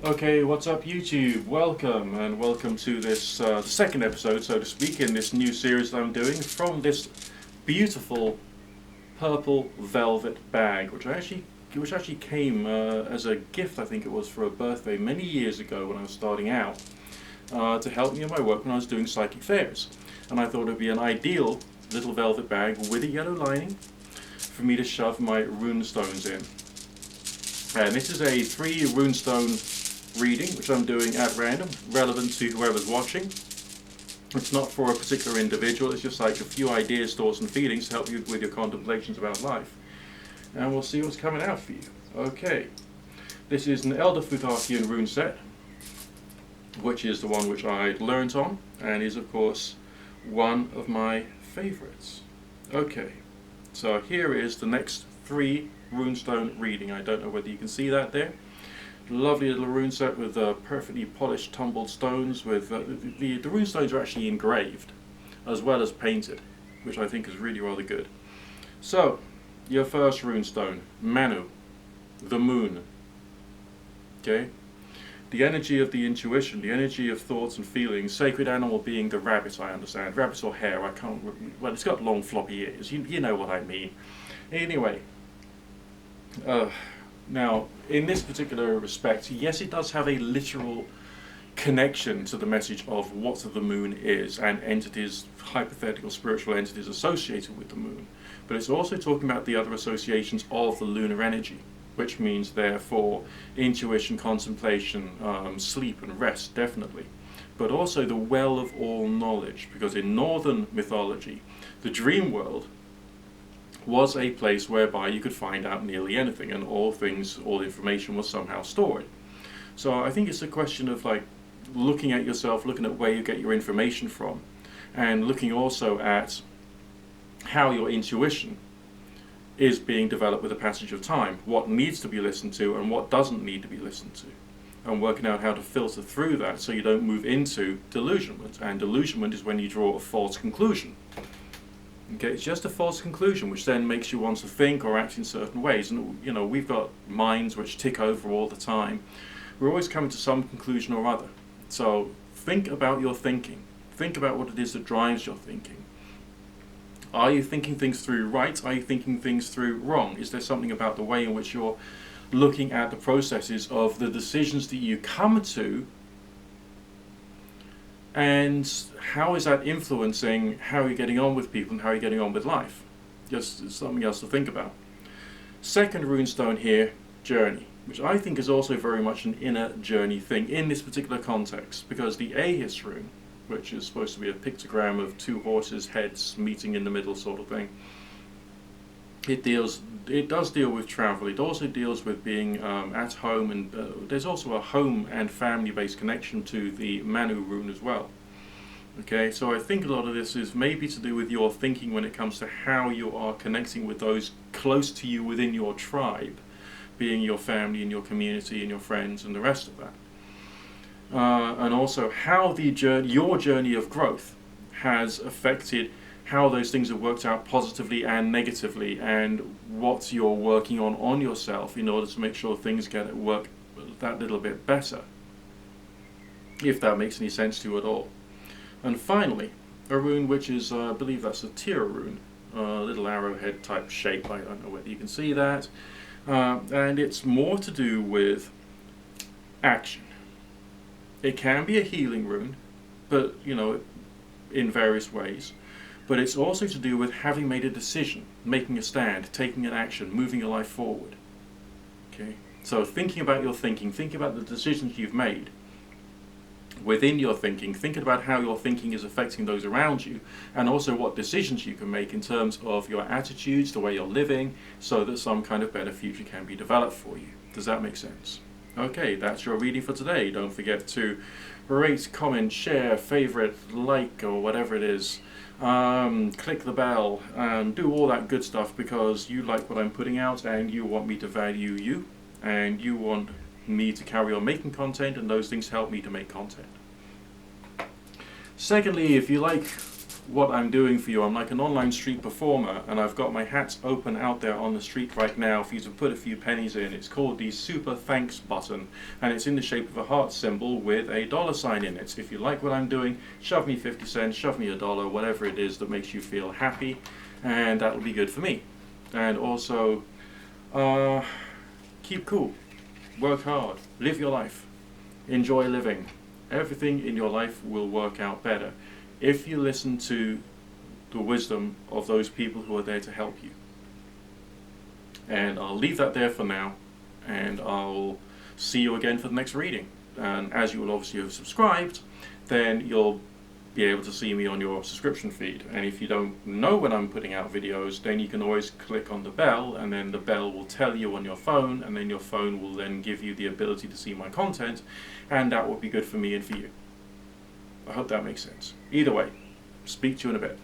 Okay, what's up YouTube? Welcome, and welcome to this the second episode, so to speak, in this new series that I'm doing from this beautiful purple velvet bag, which actually came as a gift, I think it was, for a birthday many years ago when I was starting out, to help me in my work when I was doing psychic fairs. And I thought it would be an ideal little velvet bag with a yellow lining for me to shove my rune stones in. And this is a 3 runestone reading, which I'm doing at random, relevant to whoever's watching. It's not for a particular individual, it's just like a few ideas, thoughts and feelings to help you with your contemplations about life. And we'll see what's coming out for you. Okay, this is an Elder Futharkian rune set, which is the one which I learnt on, and is of course one of my favourites. Okay, so here is the next 3 runestone reading. I don't know whether you can see that there. Lovely little rune set with perfectly polished tumbled stones. With the rune stones are actually engraved as well as painted, which I think is really rather good. So, your first rune stone, Manu, the moon. Okay, the energy of the intuition, the energy of thoughts and feelings. Sacred animal being the rabbit, I understand. Rabbit or hare, I can't. Well, it's got long floppy ears. You know what I mean. Anyway. Now, in this particular respect, yes, it does have a literal connection to the message of what the moon is and entities, hypothetical spiritual entities associated with the moon. But it's also talking about the other associations of the lunar energy, which means, therefore, intuition, contemplation, sleep and rest, definitely. But also the well of all knowledge, because in northern mythology, the dream world was a place whereby you could find out nearly anything, and all information was somehow stored. So I think it's a question of like looking at yourself, looking at where you get your information from, and looking also at how your intuition is being developed with the passage of time, what needs to be listened to and what doesn't need to be listened to, and working out how to filter through that so you don't move into delusionment. And delusionment is when you draw a false conclusion. Okay, it's just a false conclusion, which then makes you want to think or act in certain ways. And you know, we've got minds which tick over all the time. We're always coming to some conclusion or other. So think about your thinking. Think about what it is that drives your thinking. Are you thinking things through right? Are you thinking things through wrong? Is there something about the way in which you're looking at the processes of the decisions that you come to, and how is that influencing how you're getting on with people and how you're getting on with life? Just something else to think about. Second runestone here, journey, which I think is also very much an inner journey thing in this particular context, because the Ahis rune, which is supposed to be a pictogram of 2 horses' heads meeting in the middle sort of thing, it does deal with travel. It also deals with being at home, and there's also a home and family-based connection to the Manu rune as well. Okay, so I think a lot of this is maybe to do with your thinking when it comes to how you are connecting with those close to you within your tribe, being your family and your community and your friends and the rest of that. And also how your journey of growth has affected how those things have worked out positively and negatively, and what you're working on yourself in order to make sure things work that little bit better, if that makes any sense to you at all. And finally, a rune which is, I believe that's a Tira rune, a little arrowhead type shape. I don't know whether you can see that, and it's more to do with action. It can be a healing rune, but you know, in various ways. But it's also to do with having made a decision, making a stand, taking an action, moving your life forward. Okay? So thinking about your thinking, thinking about the decisions you've made within your thinking, thinking about how your thinking is affecting those around you, and also what decisions you can make in terms of your attitudes, the way you're living, so that some kind of better future can be developed for you. Does that make sense? Okay, that's your reading for today. Don't forget to rate, comment, share, favorite, like, or whatever it is. Click the bell and do all that good stuff, because you like what I'm putting out and you want me to value you, and you want me to carry on making content, and those things help me to make content. Secondly, if you like what I'm doing for you. I'm like an online street performer, and I've got my hats open out there on the street right now for you to put a few pennies in. It's called the Super Thanks button, and it's in the shape of a heart symbol with a dollar sign in it. If you like what I'm doing, shove me 50 cents, shove me $1, whatever it is that makes you feel happy, and that'll be good for me. And also, keep cool, work hard, live your life, enjoy living. Everything in your life will work out better if you listen to the wisdom of those people who are there to help you. And I'll leave that there for now, and I'll see you again for the next reading. And as you will obviously have subscribed, then you'll be able to see me on your subscription feed. And if you don't know when I'm putting out videos, then you can always click on the bell, and then the bell will tell you on your phone, and then your phone will then give you the ability to see my content, and that will be good for me and for you. I hope that makes sense. Either way, speak to you in a bit.